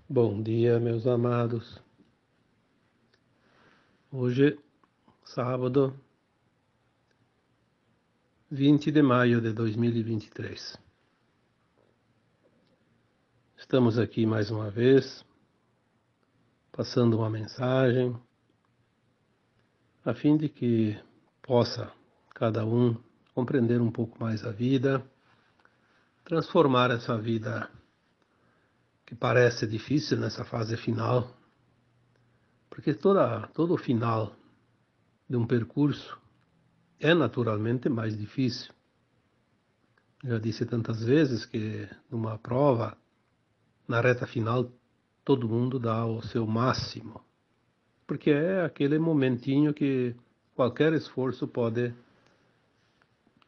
Bom dia, meus amados. Hoje, sábado, 20 de maio de 2023. Estamos aqui mais uma vez, passando uma mensagem, a fim de que possa cada um compreender um pouco mais a vida, transformar essa vida que parece difícil nessa fase final, porque todo final de um percurso é naturalmente mais difícil. Já disse tantas vezes que numa prova, na reta final, todo mundo dá o seu máximo, porque é aquele momentinho que qualquer esforço pode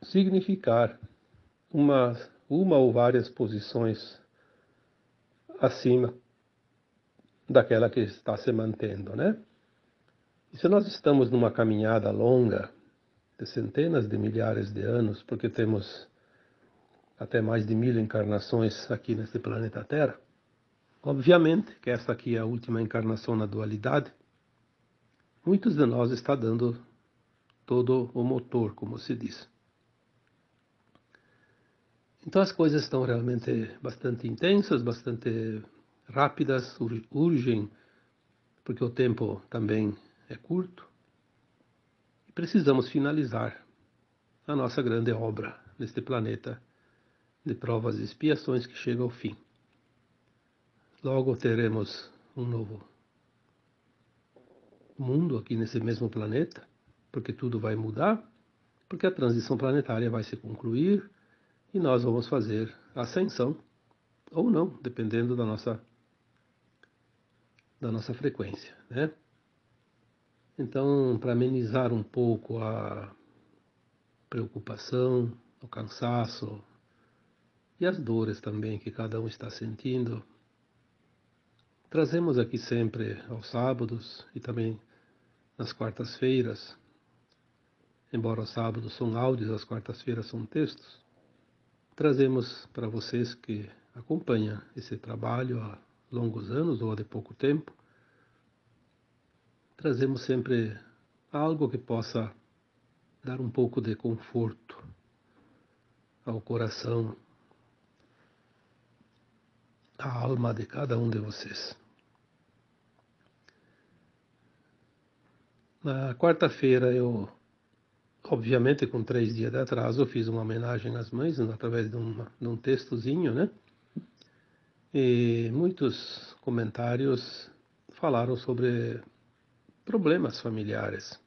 significar uma ou várias posições acima daquela que está se mantendo, né? E se nós estamos numa caminhada longa, de centenas de milhares de anos, porque temos até mais de 1000 encarnações aqui neste planeta Terra, obviamente que essa aqui é a última encarnação na dualidade, muitos de nós está dando todo o motor, como se diz. Então as coisas estão realmente bastante intensas, bastante rápidas, urgem, porque o tempo também é curto, e precisamos finalizar a nossa grande obra neste planeta de provas e expiações que chega ao fim. Logo teremos um novo mundo aqui nesse mesmo planeta, porque tudo vai mudar, porque a transição planetária vai se concluir e nós vamos fazer a ascensão, ou não, dependendo da nossa frequência, né? Então, para amenizar um pouco a preocupação, o cansaço e as dores também que cada um está sentindo, trazemos aqui sempre aos sábados e também nas quartas-feiras, embora os sábados são áudios, as quartas-feiras são textos, trazemos para vocês que acompanham esse trabalho há longos anos ou há de pouco tempo, trazemos sempre algo que possa dar um pouco de conforto ao coração, à alma de cada um de vocês. Na quarta-feira obviamente com 3 dias de atraso, eu fiz uma homenagem às mães através de um textozinho, né? E muitos comentários falaram sobre problemas familiares,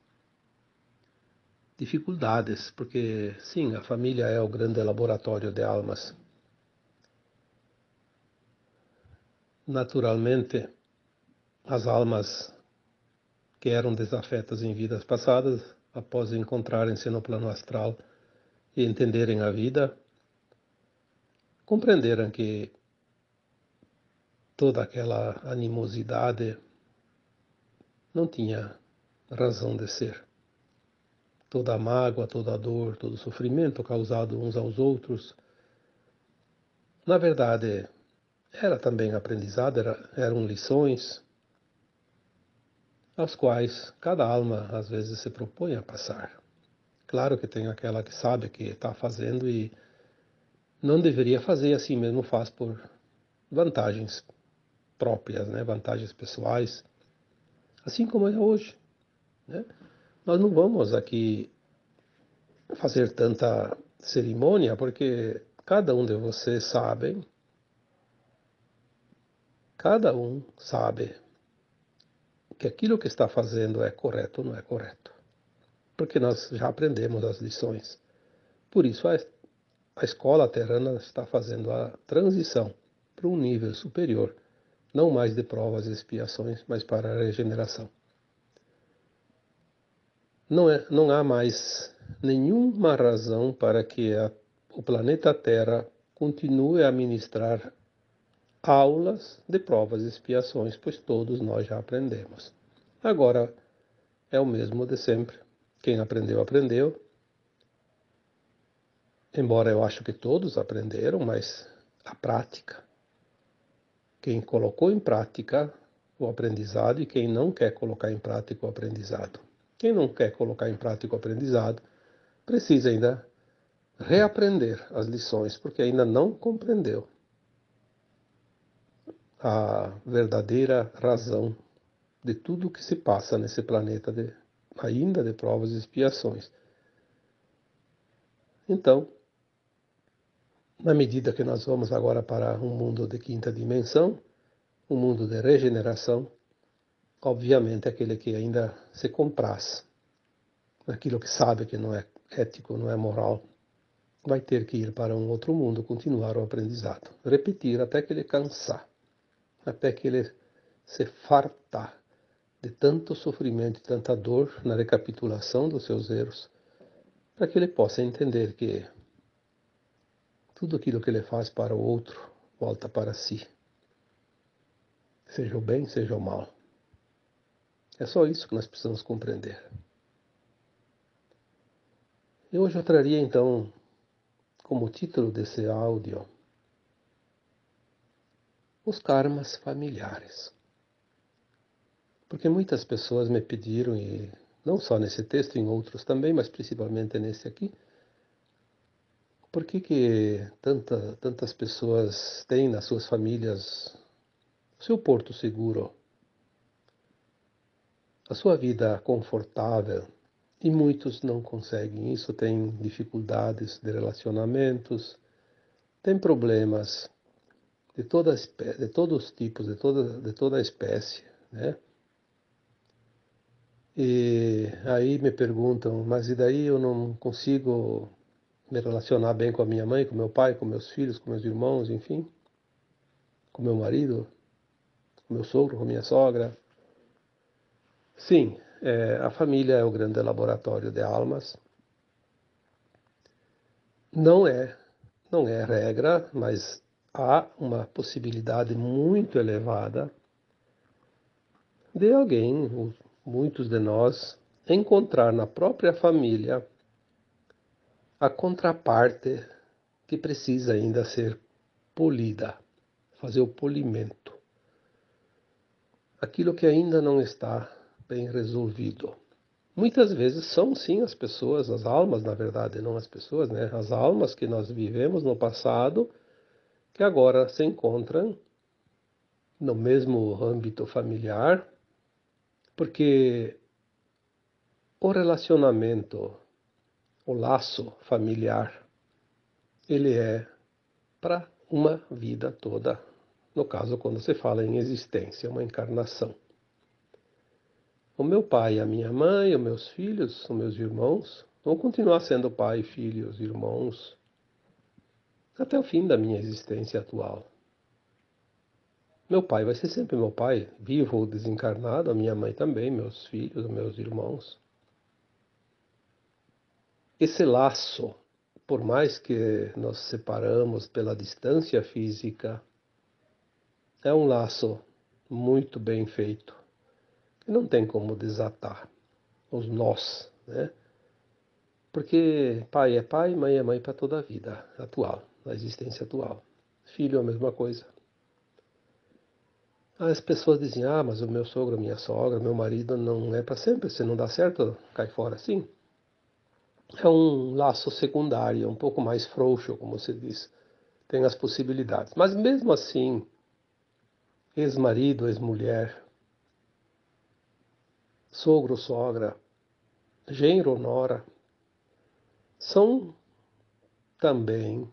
dificuldades, porque sim, a família é o grande laboratório de almas. Naturalmente, as almas que eram desafetas em vidas passadas, após encontrarem-se no plano astral e entenderem a vida, compreenderam que toda aquela animosidade não tinha razão de ser. Toda a mágoa, toda a dor, todo o sofrimento causado uns aos outros, na verdade, era também aprendizado, eram lições aos quais cada alma às vezes se propõe a passar. Claro que tem aquela que sabe que está fazendo e não deveria fazer, assim mesmo faz por vantagens próprias, né? Vantagens pessoais, assim como é hoje, né? Nós não vamos aqui fazer tanta cerimônia, porque cada um de vocês cada um sabe que aquilo que está fazendo é correto ou não é correto, porque nós já aprendemos as lições. Por isso a escola terrana está fazendo a transição para um nível superior, não mais de provas e expiações, mas para a regeneração. Não há mais nenhuma razão para que o planeta Terra continue a ministrar aulas de provas e expiações, pois todos nós já aprendemos. Agora é o mesmo de sempre. Quem aprendeu, aprendeu. Embora eu acho que todos aprenderam, mas a prática quem colocou em prática o aprendizado e quem não quer colocar em prática o aprendizado. Quem não quer colocar em prática o aprendizado precisa ainda reaprender as lições, porque ainda não compreendeu a verdadeira razão de tudo o que se passa nesse planeta, ainda de provas e expiações. Então, na medida que nós vamos agora para um mundo de quinta dimensão, um mundo de regeneração, obviamente aquele que ainda se compraz naquilo que sabe que não é ético, não é moral, vai ter que ir para um outro mundo, continuar o aprendizado, repetir até que ele cansar, até que ele se fartar de tanto sofrimento e tanta dor na recapitulação dos seus erros, para que ele possa entender que tudo aquilo que ele faz para o outro volta para si, seja o bem, seja o mal. É só isso que nós precisamos compreender. E hoje eu traria então, como título desse áudio, os karmas familiares. Porque muitas pessoas me pediram, e não só nesse texto, em outros também, mas principalmente nesse aqui, por que tantas pessoas têm nas suas famílias o seu porto seguro, a sua vida confortável, e muitos não conseguem isso, têm dificuldades de relacionamentos, têm problemas de todos os tipos, de toda a espécie, né? E aí me perguntam, mas e daí eu não consigo me relacionar bem com a minha mãe, com meu pai, com meus filhos, com meus irmãos, enfim, com meu marido, com meu sogro, com minha sogra? Sim, a família é o grande laboratório de almas. Não é regra, mas há uma possibilidade muito elevada de alguém, muitos de nós, encontrar na própria família a contraparte que precisa ainda ser polida, fazer o polimento. Aquilo que ainda não está bem resolvido. Muitas vezes são sim as pessoas, as almas, na verdade, não as pessoas, né? As almas que nós vivemos no passado, que agora se encontram no mesmo âmbito familiar, porque o relacionamento, o laço familiar, ele é para uma vida toda. No caso, quando se fala em existência, uma encarnação. O meu pai, a minha mãe, os meus filhos, os meus irmãos, vão continuar sendo pai, filhos, irmãos, até o fim da minha existência atual. Meu pai vai ser sempre meu pai, vivo ou desencarnado, a minha mãe também, meus filhos, meus irmãos. Esse laço, por mais que nos separamos pela distância física, é um laço muito bem feito, que não tem como desatar os nós, né? Porque pai é pai, mãe é mãe para toda a vida atual, a existência atual. Filho é a mesma coisa. As pessoas dizem, mas o meu sogro, a minha sogra, meu marido não é para sempre, se não dá certo, cai fora. Sim, é um laço secundário, um pouco mais frouxo, como se diz. Tem as possibilidades. Mas mesmo assim, ex-marido, ex-mulher, sogro, sogra, genro, nora, são também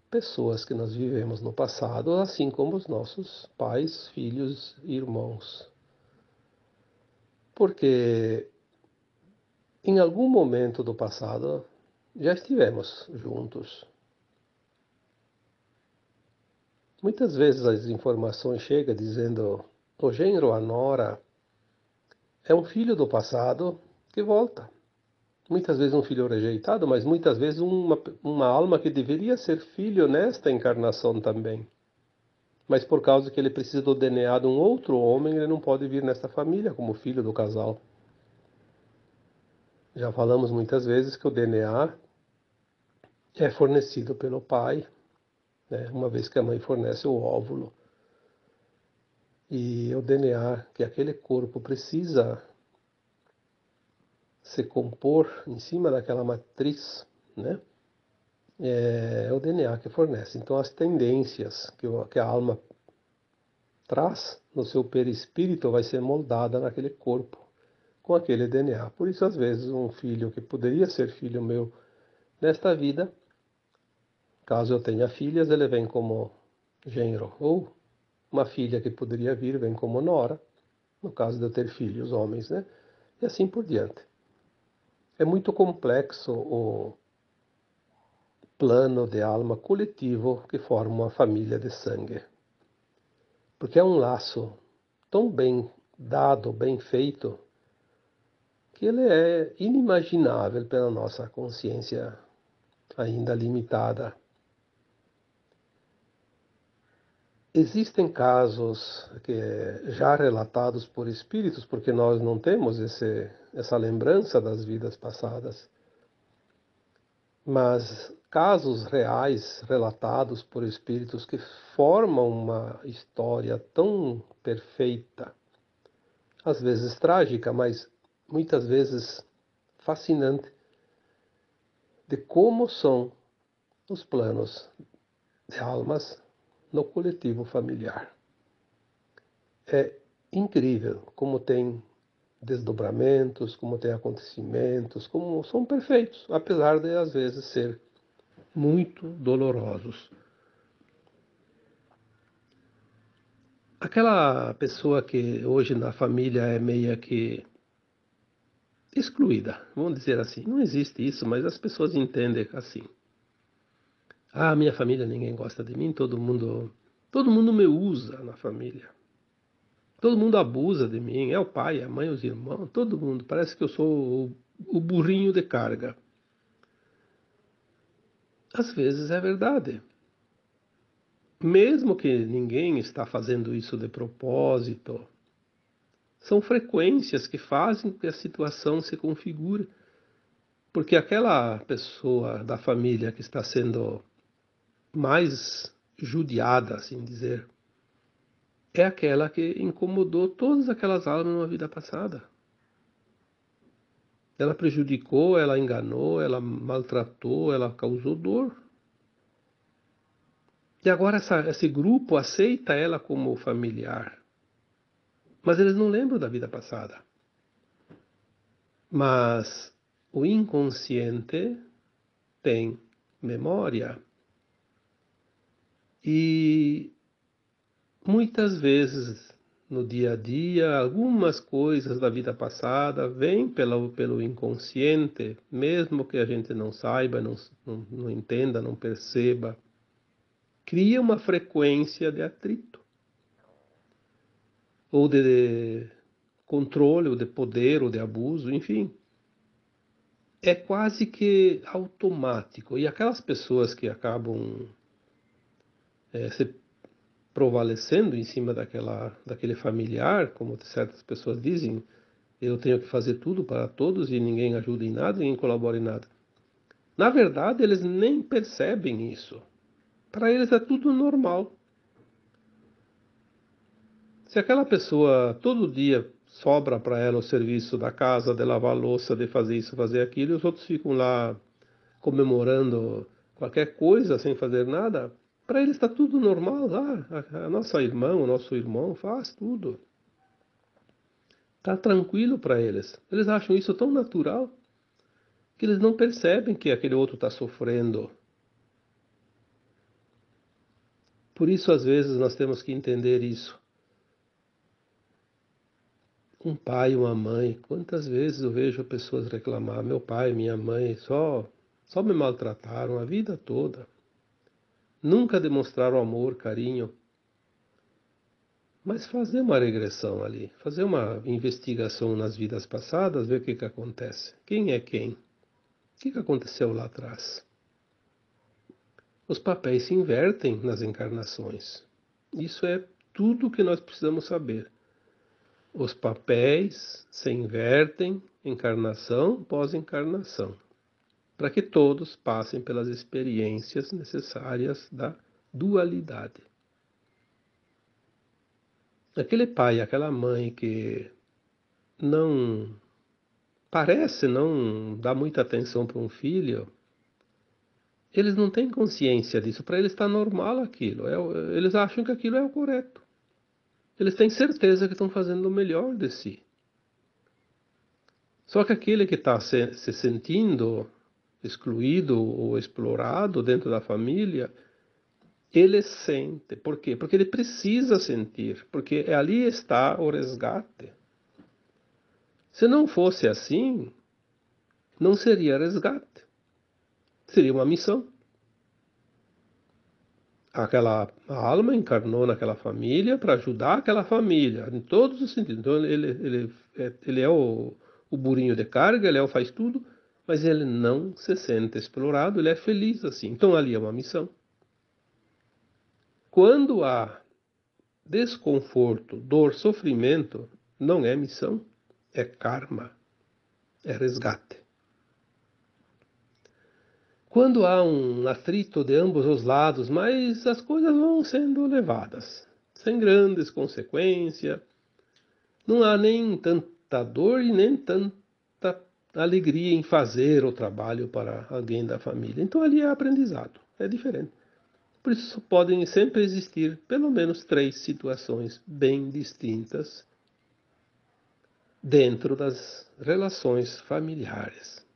pessoas que nós vivemos no passado, assim como os nossos pais, filhos e irmãos. Porque em algum momento do passado já estivemos juntos. Muitas vezes as informações chegam dizendo o genro, a nora, é um filho do passado que volta. Muitas vezes um filho rejeitado, mas muitas vezes uma alma que deveria ser filho nesta encarnação também. Mas por causa que ele precisa do DNA de um outro homem, ele não pode vir nesta família como filho do casal. Já falamos muitas vezes que o DNA é fornecido pelo pai, né, uma vez que a mãe fornece o óvulo. E o DNA que aquele corpo precisa se compor em cima daquela matriz, né? É o DNA que fornece. Então, as tendências que a alma traz no seu perispírito vai ser moldada naquele corpo, com aquele DNA. Por isso, às vezes, um filho que poderia ser filho meu nesta vida, caso eu tenha filhas, ele vem como genro. Ou uma filha que poderia vir, vem como nora, no caso de eu ter filhos homens, né? E assim por diante. É muito complexo o plano de alma coletivo que forma uma família de sangue. Porque é um laço tão bem dado, bem feito, que ele é inimaginável pela nossa consciência ainda limitada. Existem casos já relatados por espíritos, porque nós não temos essa lembrança das vidas passadas, mas casos reais relatados por espíritos que formam uma história tão perfeita, às vezes trágica, mas muitas vezes fascinante, de como são os planos de almas no coletivo familiar. É incrível como tem desdobramentos, como tem acontecimentos, como são perfeitos, apesar de às vezes ser muito dolorosos. Aquela pessoa que hoje na família é meia que excluída, vamos dizer assim. Não existe isso, mas as pessoas entendem assim. Ah, minha família ninguém gosta de mim, todo mundo me usa na família. Todo mundo abusa de mim, é o pai, a mãe, os irmãos, todo mundo. Parece que eu sou o burrinho de carga. Às vezes é verdade. Mesmo que ninguém está fazendo isso de propósito, são frequências que fazem com que a situação se configure. Porque aquela pessoa da família que está sendo mais judiada, assim dizer, é aquela que incomodou todas aquelas almas numa vida passada. Ela prejudicou, ela enganou, ela maltratou, ela causou dor. E agora esse grupo aceita ela como familiar. Mas eles não lembram da vida passada. Mas o inconsciente tem memória. E muitas vezes no dia a dia, algumas coisas da vida passada vêm pelo inconsciente, mesmo que a gente não saiba, não entenda, não perceba. Cria uma frequência de atrito, ou de controle, ou de poder, ou de abuso, enfim. É quase que automático. E aquelas pessoas que acabam se prevalecendo em cima daquele familiar, como certas pessoas dizem, eu tenho que fazer tudo para todos e ninguém ajuda em nada, ninguém colabora em nada. Na verdade, eles nem percebem isso. Para eles é tudo normal. Se aquela pessoa todo dia sobra para ela o serviço da casa, de lavar a louça, de fazer isso, fazer aquilo, e os outros ficam lá comemorando qualquer coisa sem fazer nada, para eles está tudo normal. A nossa irmã, o nosso irmão faz tudo. Está tranquilo para eles. Eles acham isso tão natural que eles não percebem que aquele outro está sofrendo. Por isso, às vezes, nós temos que entender isso. Um pai, uma mãe, quantas vezes eu vejo pessoas reclamar, meu pai, minha mãe, só me maltrataram a vida toda. Nunca demonstraram amor, carinho. Mas fazer uma regressão ali, fazer uma investigação nas vidas passadas, ver o que acontece. Quem é quem? O que aconteceu lá atrás? Os papéis se invertem nas encarnações. Isso é tudo o que nós precisamos saber. Os papéis se invertem encarnação após encarnação, para que todos passem pelas experiências necessárias da dualidade. aquele pai, aquela mãe que não parece não dar muita atenção para um filho, eles não têm consciência disso. Para eles está normal aquilo. Eles acham que aquilo é o correto. Eles têm certeza que estão fazendo o melhor de si. Só que aquele que está se sentindo excluído ou explorado dentro da família, ele sente. Por quê? Porque ele precisa sentir. Porque ali está o resgate. Se não fosse assim, não seria resgate. Seria uma missão. Aquela alma encarnou naquela família para ajudar aquela família, em todos os sentidos. Então ele é o burrinho de carga, ele faz tudo, mas ele não se sente explorado, ele é feliz assim. Então ali é uma missão. Quando há desconforto, dor, sofrimento, não é missão, é karma, é resgate. Quando há um atrito de ambos os lados, mas as coisas vão sendo levadas, sem grandes consequências, não há nem tanta dor e nem tanta alegria em fazer o trabalho para alguém da família. Então ali é aprendizado, é diferente. Por isso podem sempre existir pelo menos 3 situações bem distintas dentro das relações familiares.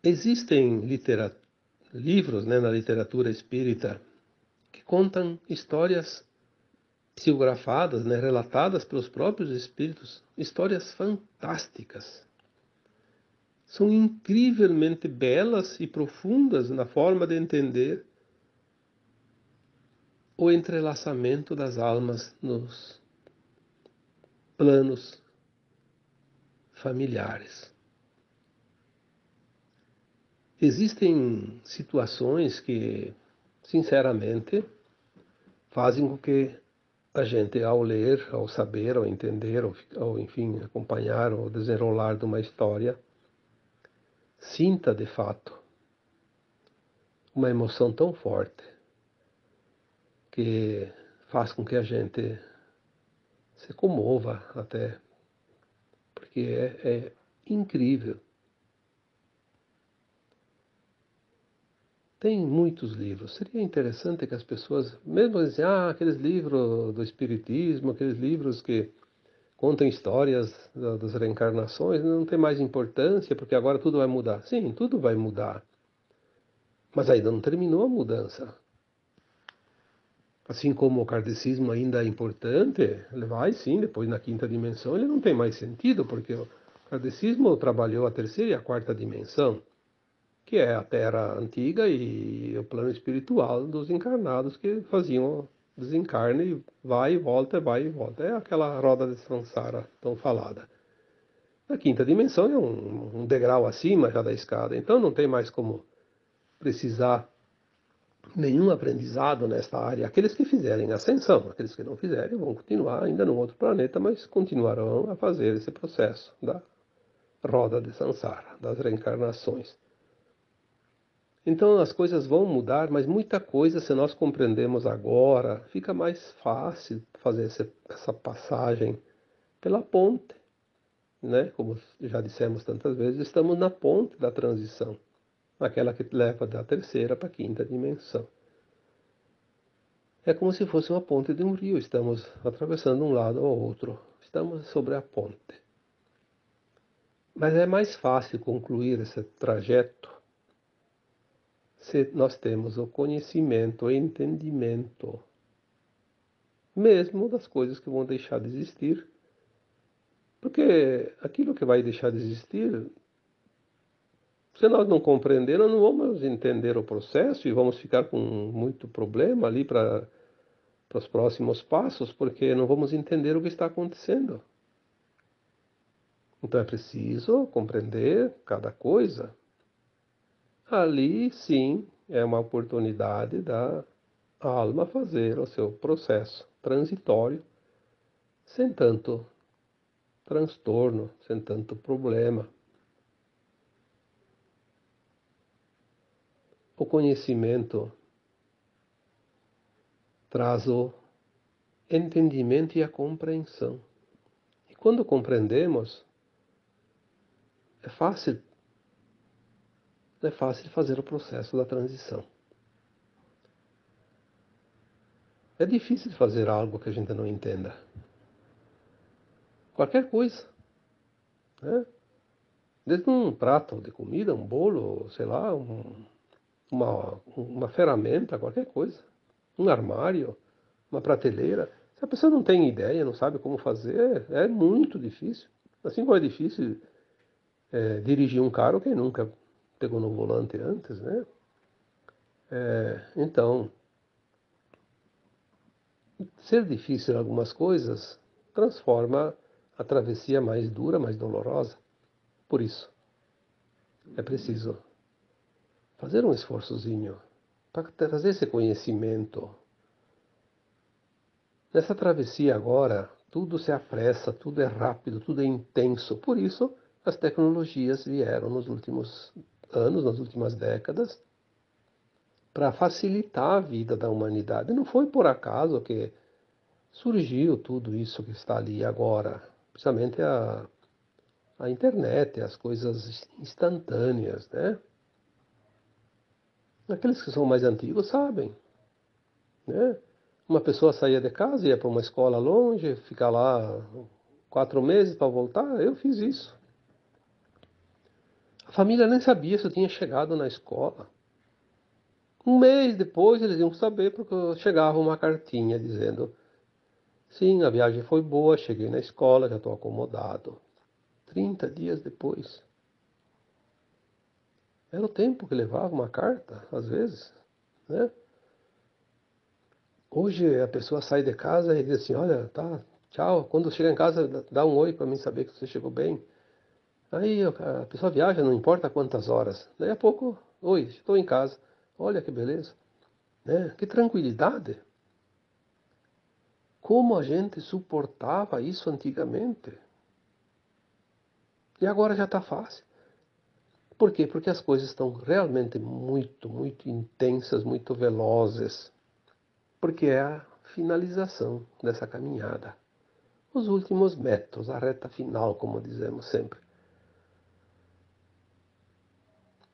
Existem livros, né, na literatura espírita que contam histórias psicografadas, né, relatadas pelos próprios espíritos, histórias fantásticas. São incrivelmente belas e profundas na forma de entender o entrelaçamento das almas nos planos familiares. Existem situações que, sinceramente, fazem com que a gente, ao ler, ao saber, ao entender, ao enfim, acompanhar o desenrolar de uma história, sinta de fato uma emoção tão forte que faz com que a gente se comova até, porque é incrível. Tem muitos livros. Seria interessante que as pessoas, mesmo assim, aqueles livros do Espiritismo, aqueles livros que contam histórias das reencarnações, não tem mais importância, porque agora tudo vai mudar. Sim, tudo vai mudar. Mas ainda não terminou a mudança. Assim como o kardecismo ainda é importante, ele vai sim, depois na quinta dimensão, ele não tem mais sentido, porque o kardecismo trabalhou a terceira e a quarta dimensão, que é a Terra antiga e o plano espiritual dos encarnados que faziam desencarne e vai e volta, vai e volta. É aquela roda de samsara tão falada. A quinta dimensão é um degrau acima já da escada, então não tem mais como precisar nenhum aprendizado nesta área. Aqueles que fizerem ascensão, aqueles que não fizerem vão continuar ainda num outro planeta, mas continuarão a fazer esse processo da roda de samsara, das reencarnações. Então as coisas vão mudar, mas muita coisa, se nós compreendemos agora, fica mais fácil fazer essa passagem pela ponte, né? Como já dissemos tantas vezes, estamos na ponte da transição, aquela que leva da terceira para a quinta dimensão. É como se fosse uma ponte de um rio, estamos atravessando um lado ao outro, estamos sobre a ponte. Mas é mais fácil concluir esse trajeto se nós temos o conhecimento, o entendimento, mesmo das coisas que vão deixar de existir. Porque aquilo que vai deixar de existir, se nós não compreender, nós não vamos entender o processo e vamos ficar com muito problema ali para os próximos passos, porque não vamos entender o que está acontecendo. Então é preciso compreender cada coisa. Ali, sim, é uma oportunidade da alma fazer o seu processo transitório, sem tanto transtorno, sem tanto problema. O conhecimento traz o entendimento e a compreensão. E quando compreendemos, é fácil fazer o processo da transição. É difícil fazer algo que a gente não entenda. Qualquer coisa, né? Desde um prato de comida, um bolo, sei lá, uma ferramenta, qualquer coisa. Um armário, uma prateleira. Se a pessoa não tem ideia, não sabe como fazer, é muito difícil. Assim como é difícil dirigir um carro quem nunca pegou no volante antes, né? Então, ser difícil algumas coisas transforma a travessia mais dura, mais dolorosa. Por isso, é preciso fazer um esforçozinho para trazer esse conhecimento. Nessa travessia agora, tudo se apressa, tudo é rápido, tudo é intenso. Por isso, as tecnologias vieram nos últimos anos, nas últimas décadas, para facilitar a vida da humanidade. Não foi por acaso que surgiu tudo isso que está ali agora, principalmente a internet, as coisas instantâneas, né? Aqueles que são mais antigos sabem, né? Uma pessoa saía de casa, ia para uma escola longe, ficar lá 4 meses para voltar, eu fiz isso. A família nem sabia se eu tinha chegado na escola. Um mês depois eles iam saber porque chegava uma cartinha dizendo: sim, a viagem foi boa, cheguei na escola, já estou acomodado. 30 dias depois. Era o tempo que levava uma carta, às vezes, né? Hoje a pessoa sai de casa e diz assim: olha, tá, tchau. Quando chega em casa, dá um oi para mim saber que você chegou bem. Aí a pessoa viaja, não importa quantas horas. Daí a pouco, oi, estou em casa. Olha que beleza, né? Que tranquilidade. Como a gente suportava isso antigamente. E agora já está fácil. Por quê? Porque as coisas estão realmente muito, muito intensas, muito velozes. Porque é a finalização dessa caminhada. Os últimos metros, a reta final, como dizemos sempre.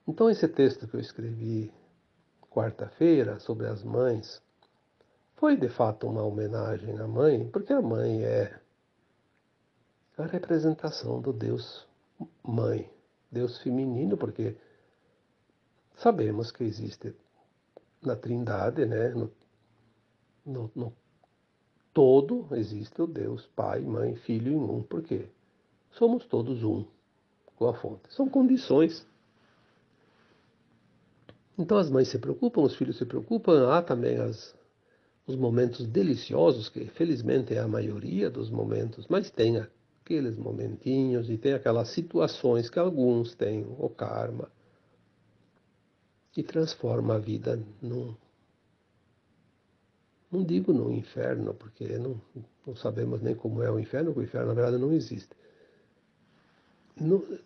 Então esse texto que eu escrevi quarta-feira sobre as mães foi de fato uma homenagem à mãe, porque a mãe é a representação do Deus mãe, Deus feminino, porque sabemos que existe na Trindade, né, no todo existe o Deus Pai, Mãe, Filho em um, porque somos todos um com a fonte. São condições. Então as mães se preocupam, os filhos se preocupam, há também os momentos deliciosos, que felizmente é a maioria dos momentos, mas tem aqueles momentinhos e tem aquelas situações que alguns têm o karma e transforma a vida não digo no inferno, porque não sabemos nem como é o inferno, porque o inferno na verdade não existe.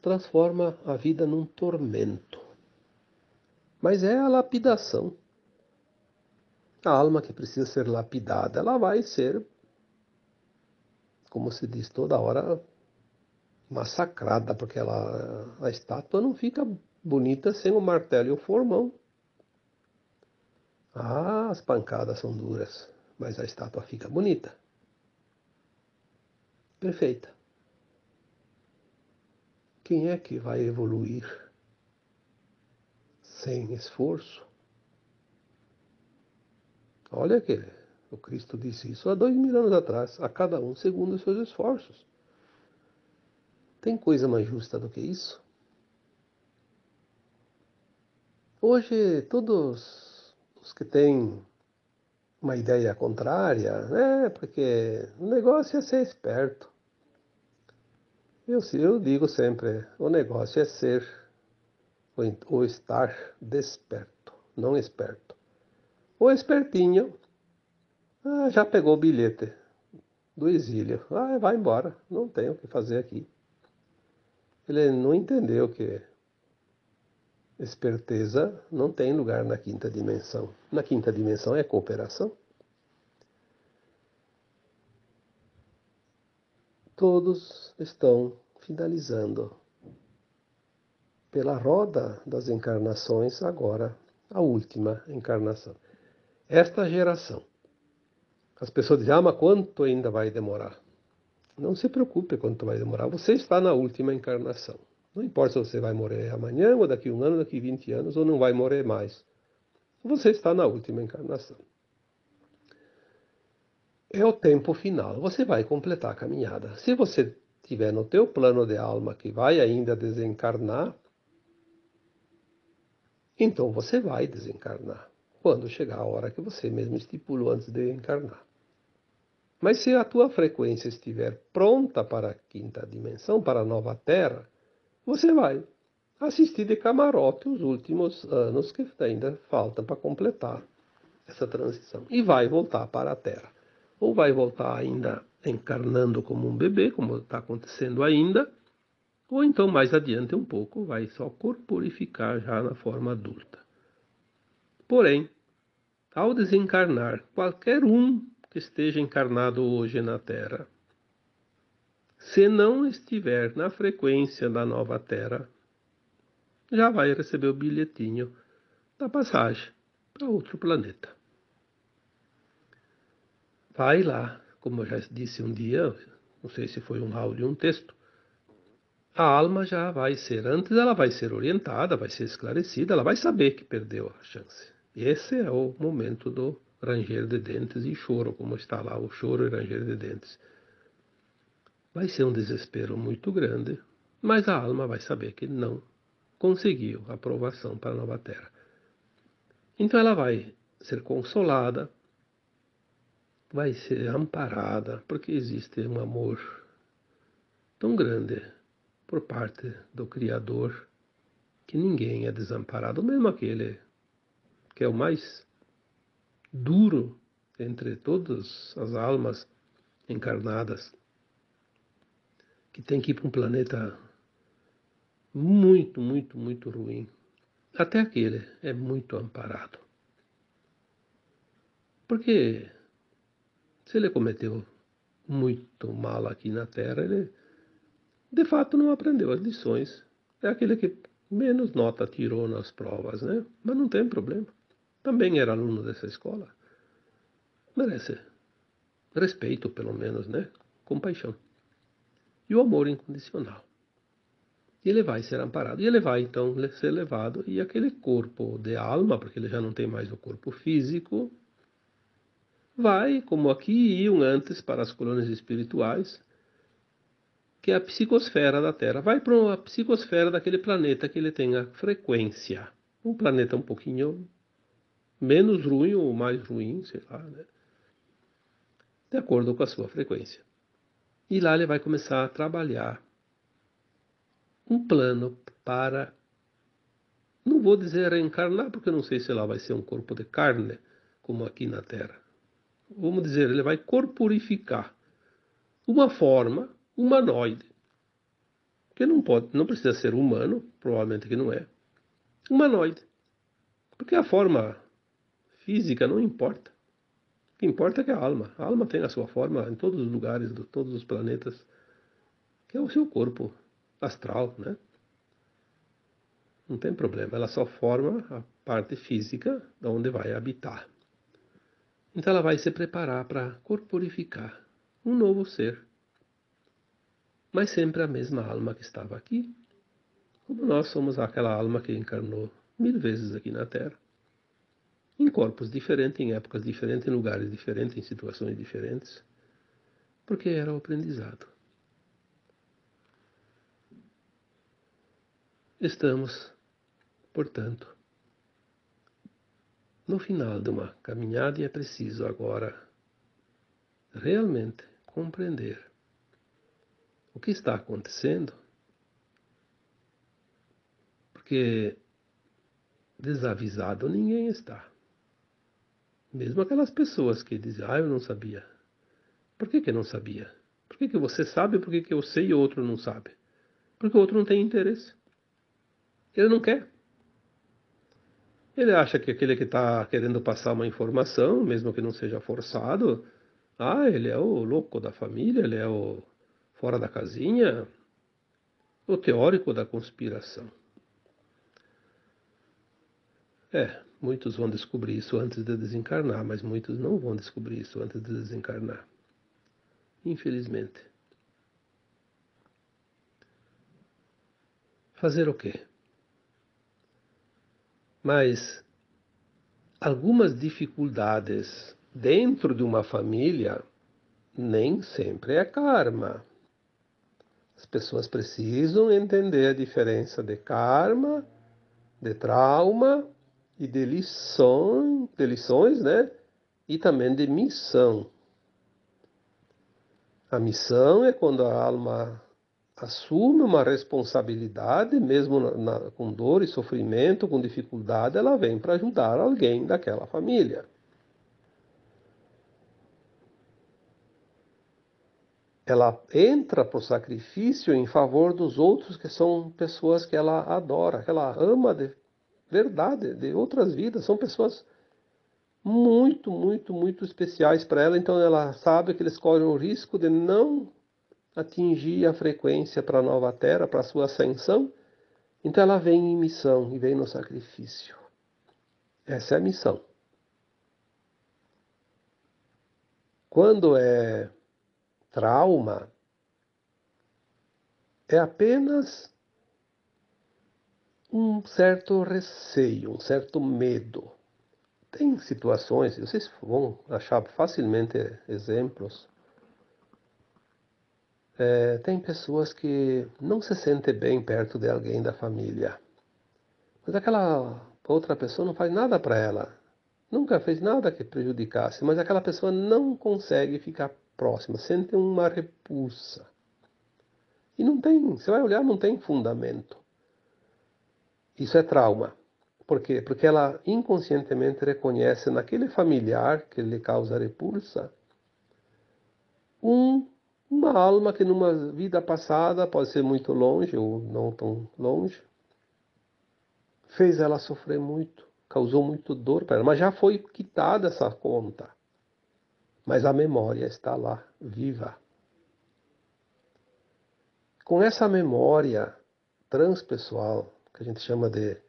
Transforma a vida num tormento. Mas é a lapidação. A alma que precisa ser lapidada, ela vai ser, como se diz toda hora, massacrada, porque a estátua não fica bonita sem o martelo e o formão. Ah, as pancadas são duras, mas a estátua fica bonita. Perfeita. Quem é que vai evoluir sem esforço? Olha que o Cristo disse isso há 2000 anos atrás, a cada um segundo os seus esforços. Tem coisa mais justa do que isso? Hoje, todos os que têm uma ideia contrária, né? Porque o negócio é ser esperto. Eu digo sempre, o negócio é ser ou estar desperto, não esperto. O espertinho já pegou o bilhete do exílio. Vai embora, não tem o que fazer aqui. Ele não entendeu que esperteza não tem lugar na quinta dimensão. Na quinta dimensão é cooperação. todos estão finalizando pela roda das encarnações, agora a última encarnação. Esta geração. As pessoas dizem, mas quanto ainda vai demorar? Não se preocupe quanto vai demorar. Você está na última encarnação. Não importa se você vai morrer amanhã, ou daqui 1 ano, daqui 20 anos, ou não vai morrer mais. Você está na última encarnação. É o tempo final. Você vai completar a caminhada. Se você tiver no teu plano de alma que vai ainda desencarnar, então você vai desencarnar. Quando chegar a hora que você mesmo estipulou antes de encarnar. Mas se a tua frequência estiver pronta para a quinta dimensão, para a nova Terra, você vai assistir de camarote os últimos anos que ainda faltam para completar essa transição. E vai voltar para a Terra. Ou vai voltar ainda encarnando como um bebê, como está acontecendo ainda, ou então mais adiante um pouco vai só corporificar já na forma adulta. Porém, ao desencarnar, qualquer um que esteja encarnado hoje na Terra, se não estiver na frequência da nova Terra, já vai receber o bilhetinho da passagem para outro planeta. Vai lá, como eu já disse um dia, não sei se foi um áudio ou um texto, a alma já vai ser, antes ela vai ser orientada, vai ser esclarecida, ela vai saber que perdeu a chance. Esse é o momento do ranger de dentes e choro, como está lá, o choro e ranger de dentes. Vai ser um desespero muito grande, mas a alma vai saber que não conseguiu a aprovação para a nova Terra. Então ela vai ser consolada, vai ser amparada, porque existe um amor tão grande por parte do Criador que ninguém é desamparado, mesmo aquele que é o mais duro entre todas as almas encarnadas, que tem que ir para um planeta muito, muito, muito ruim. Até aquele é muito amparado. Porque se ele cometeu muito mal aqui na Terra, ele de fato não aprendeu as lições. É aquele que menos nota tirou nas provas, né? Mas não tem problema. Também era aluno dessa escola. Merece respeito, pelo menos, né? Compaixão. E o amor incondicional. E ele vai ser amparado. E ele vai, então, ser levado. E aquele corpo de alma, porque ele já não tem mais o corpo físico, vai, como aqui iam antes para as colônias espirituais, que é a psicosfera da Terra. Vai para a psicosfera daquele planeta que ele tem a frequência. Um planeta um pouquinho menos ruim ou mais ruim, sei lá, né? De acordo com a sua frequência. E lá ele vai começar a trabalhar um plano para, não vou dizer reencarnar, porque eu não sei se lá vai ser um corpo de carne, como aqui na Terra. Vamos dizer, ele vai corporificar uma forma humanoide, que não precisa ser humano, provavelmente que não é, humanoide. Porque a forma física não importa. O que importa é que a alma tem a sua forma em todos os lugares, de todos os planetas, que é o seu corpo astral, né? Não tem problema, ela só forma a parte física de onde vai habitar. Então ela vai se preparar para corporificar um novo ser. Mas sempre a mesma alma que estava aqui, como nós somos aquela alma que encarnou 1000 vezes aqui na Terra, em corpos diferentes, em épocas diferentes, em lugares diferentes, em situações diferentes, porque era o aprendizado. Estamos, portanto, no final de uma caminhada e é preciso agora realmente compreender o que está acontecendo, porque desavisado ninguém está. Mesmo aquelas pessoas que dizem, eu não sabia. Por que não sabia? Por que você sabe, por que eu sei e o outro não sabe? Porque o outro não tem interesse. Ele não quer. Ele acha que aquele que está querendo passar uma informação, mesmo que não seja forçado, ele é o louco da família, ele é o fora da casinha, o teórico da conspiração. Muitos vão descobrir isso antes de desencarnar, mas muitos não vão descobrir isso antes de desencarnar. Infelizmente. Fazer o quê? Mas algumas dificuldades dentro de uma família nem sempre é karma. As pessoas precisam entender a diferença de karma, de trauma e de lições, né? E também de missão. A missão é quando a alma assume uma responsabilidade, mesmo com dor e sofrimento, com dificuldade, ela vem para ajudar alguém daquela família. Ela entra para o sacrifício em favor dos outros, que são pessoas que ela adora, que ela ama de verdade, de outras vidas. São pessoas muito, muito, muito especiais para ela. Então ela sabe que eles correm o risco de não atingir a frequência para a nova terra, para a sua ascensão. Então ela vem em missão e vem no sacrifício. Essa é a missão. Quando é trauma, é apenas um certo receio, um certo medo. Tem situações, vocês vão achar facilmente exemplos. Tem pessoas que não se sentem bem perto de alguém da família. Mas aquela outra pessoa não faz nada para ela. Nunca fez nada que prejudicasse, mas aquela pessoa não consegue ficar próxima, sente uma repulsa. E não tem, você vai olhar, não tem fundamento. Isso é trauma. Por quê? Porque ela inconscientemente reconhece naquele familiar que lhe causa repulsa uma alma que numa vida passada, pode ser muito longe ou não tão longe, fez ela sofrer muito, causou muito dor para ela, mas já foi quitada essa conta. Mas a memória está lá, viva. Com essa memória transpessoal, que a gente chama de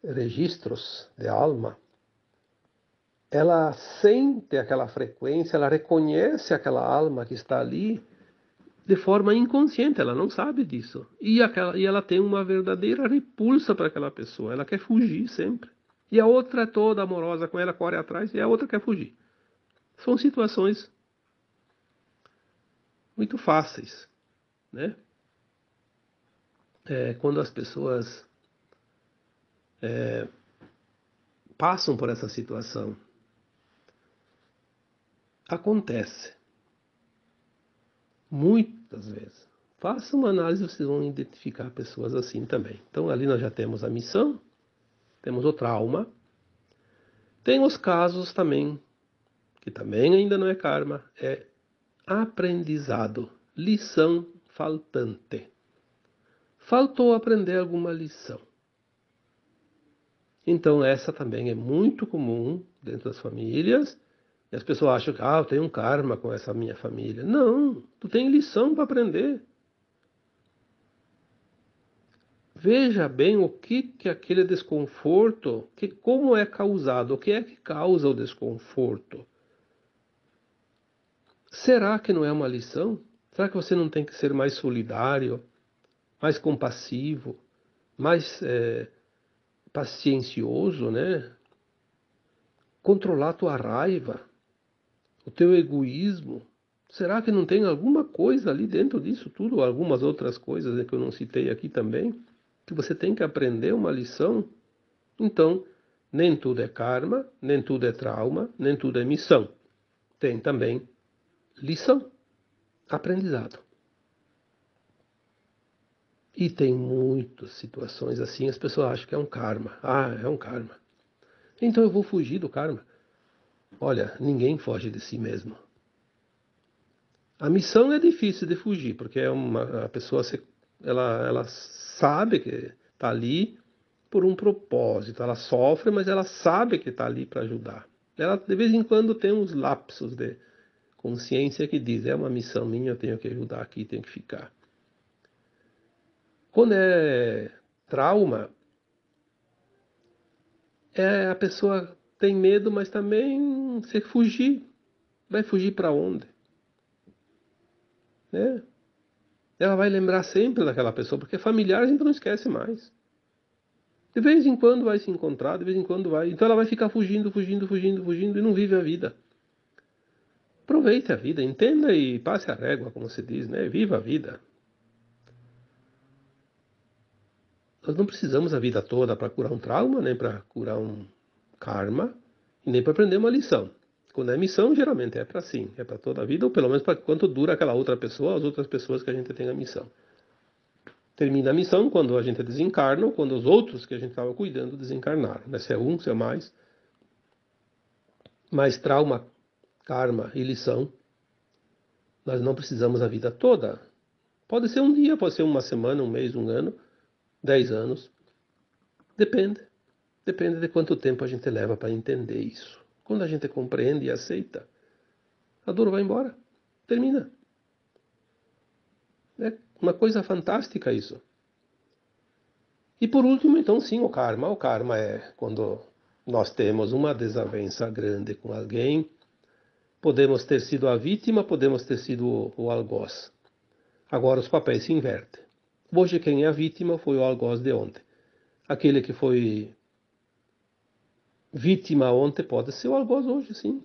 registros de alma, ela sente aquela frequência, ela reconhece aquela alma que está ali de forma inconsciente, ela não sabe disso. E ela tem uma verdadeira repulsa para aquela pessoa, ela quer fugir sempre. E a outra é toda amorosa com ela, corre atrás, e a outra quer fugir. São situações muito fáceis, né? Quando as pessoas passam por essa situação, acontece muitas vezes. Faça uma análise, vocês vão identificar pessoas assim também. Então ali nós já temos a missão, temos o trauma, tem os casos também, que também ainda não é karma, é aprendizado, lição faltante. Faltou aprender alguma lição. Então essa também é muito comum dentro das famílias. E as pessoas acham que eu tenho um karma com essa minha família. Não, tu tem lição para aprender. Veja bem o que aquele desconforto, como é causado, o que é que causa o desconforto. Será que não é uma lição? Será que você não tem que ser mais solidário, mais compassivo, mais paciencioso, né? Controlar a tua raiva, o teu egoísmo. Será que não tem alguma coisa ali dentro disso tudo, ou algumas outras coisas que eu não citei aqui também, que você tem que aprender uma lição? Então, nem tudo é karma, nem tudo é trauma, nem tudo é missão. Tem também lição, aprendizado. E tem muitas situações assim, as pessoas acham que é um karma. É um karma. Então eu vou fugir do karma. Olha, ninguém foge de si mesmo. A missão é difícil de fugir, porque a pessoa ela sabe que está ali por um propósito. Ela sofre, mas ela sabe que está ali para ajudar. Ela de vez em quando tem uns lapsos de consciência que diz, é uma missão minha, eu tenho que ajudar aqui, tenho que ficar. Quando é trauma, a pessoa tem medo, mas também se fugir. Vai fugir para onde? Né? Ela vai lembrar sempre daquela pessoa, porque familiar a gente não esquece mais. De vez em quando vai se encontrar, de vez em quando vai. Então ela vai ficar fugindo e não vive a vida. Aproveite a vida, entenda e passe a régua, como se diz, né? Viva a vida. Nós não precisamos a vida toda para curar um trauma, nem para curar um karma, e nem para aprender uma lição. Quando é missão, geralmente é para sim, é para toda a vida, ou pelo menos para quanto dura aquela outra pessoa, as outras pessoas que a gente tem a missão. Termina a missão quando a gente desencarna, ou quando os outros que a gente estava cuidando desencarnaram. Né? Se é um, se é mais. Mas trauma, karma e lição, nós não precisamos a vida toda. Pode ser um dia, pode ser uma semana, um mês, um ano, 10 anos. Depende. Depende de quanto tempo a gente leva para entender isso. Quando a gente compreende e aceita, a dor vai embora. Termina. É uma coisa fantástica isso. E por último, então, sim, o karma. O karma é quando nós temos uma desavença grande com alguém. Podemos ter sido a vítima, podemos ter sido o algoz. Agora os papéis se invertem. Hoje quem é a vítima foi o algoz de ontem. Aquele que foi vítima ontem pode ser o algoz hoje, sim.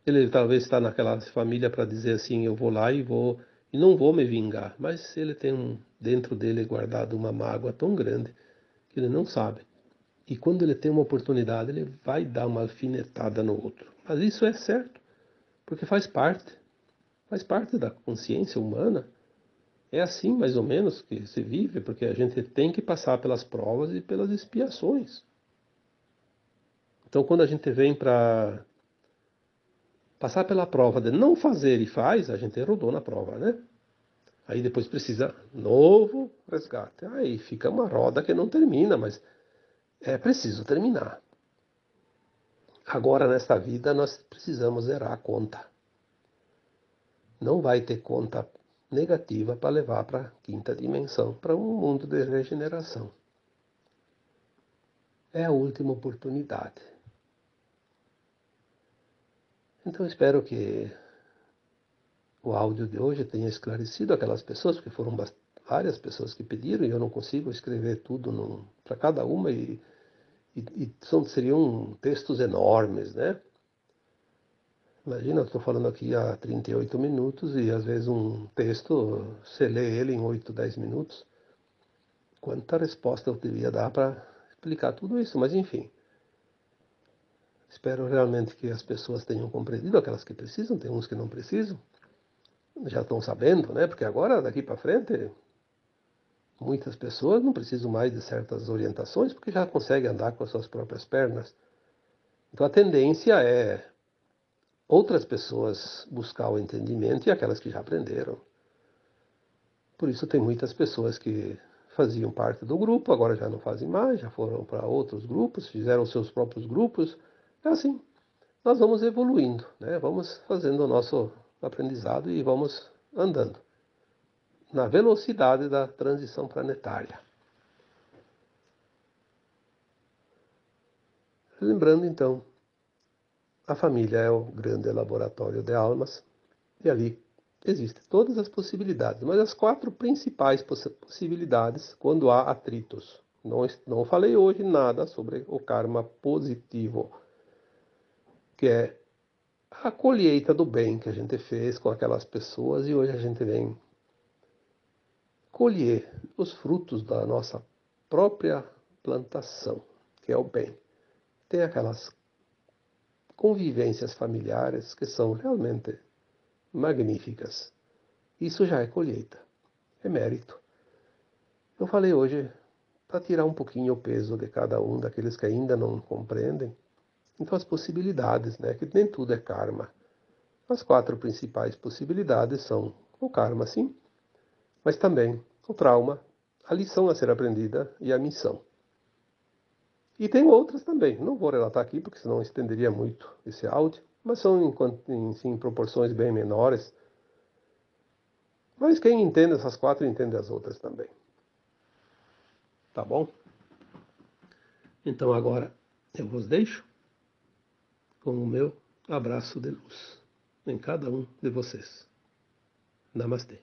Ele talvez está naquela família para dizer assim, eu vou lá e não vou me vingar. Mas ele tem dentro dele guardado uma mágoa tão grande que ele não sabe. E quando ele tem uma oportunidade, ele vai dar uma alfinetada no outro. Mas isso é certo, porque faz parte da consciência humana. É assim, mais ou menos, que se vive, porque a gente tem que passar pelas provas e pelas expiações. Então, quando a gente vem para passar pela prova de não fazer e faz, a gente rodou na prova, né? Aí depois precisa novo resgate. Aí fica uma roda que não termina, mas é preciso terminar. Agora, nesta vida, nós precisamos zerar a conta. Não vai ter conta negativa para levar para a quinta dimensão, para um mundo de regeneração. É a última oportunidade. Então, espero que o áudio de hoje tenha esclarecido aquelas pessoas, porque foram várias pessoas que pediram e eu não consigo escrever tudo para cada uma e seriam textos enormes, né? Imagina, eu estou falando aqui há 38 minutos e às vezes um texto, você lê ele em 8, 10 minutos. Quanta resposta eu devia dar para explicar tudo isso, mas enfim. Espero realmente que as pessoas tenham compreendido, aquelas que precisam, tem uns que não precisam. Já estão sabendo, né? Porque agora, daqui para frente, muitas pessoas não precisam mais de certas orientações porque já conseguem andar com as suas próprias pernas. Então a tendência é outras pessoas buscar o entendimento e aquelas que já aprenderam. Por isso tem muitas pessoas que faziam parte do grupo, agora já não fazem mais, já foram para outros grupos, fizeram seus próprios grupos. É assim, nós vamos evoluindo, né? Vamos fazendo o nosso aprendizado e vamos andando na velocidade da transição planetária. Lembrando então, a família é o grande laboratório de almas e ali existem todas as possibilidades, mas as 4 principais possibilidades quando há atritos. Não falei hoje nada sobre o karma positivo, que é a colheita do bem que a gente fez com aquelas pessoas e hoje a gente vem colher os frutos da nossa própria plantação, que é o bem. Tem aquelas convivências familiares que são realmente magníficas. Isso já é colheita, é mérito. Eu falei hoje para tirar um pouquinho o peso de cada um daqueles que ainda não compreendem. Então as possibilidades, né, que nem tudo é karma. As 4 principais possibilidades são o karma, sim, mas também o trauma, a lição a ser aprendida e a missão. E tem outras também, não vou relatar aqui porque senão estenderia muito esse áudio, mas são em proporções bem menores. Mas quem entende essas quatro entende as outras também. Tá bom? Então agora eu vos deixo com o meu abraço de luz em cada um de vocês. Namastê.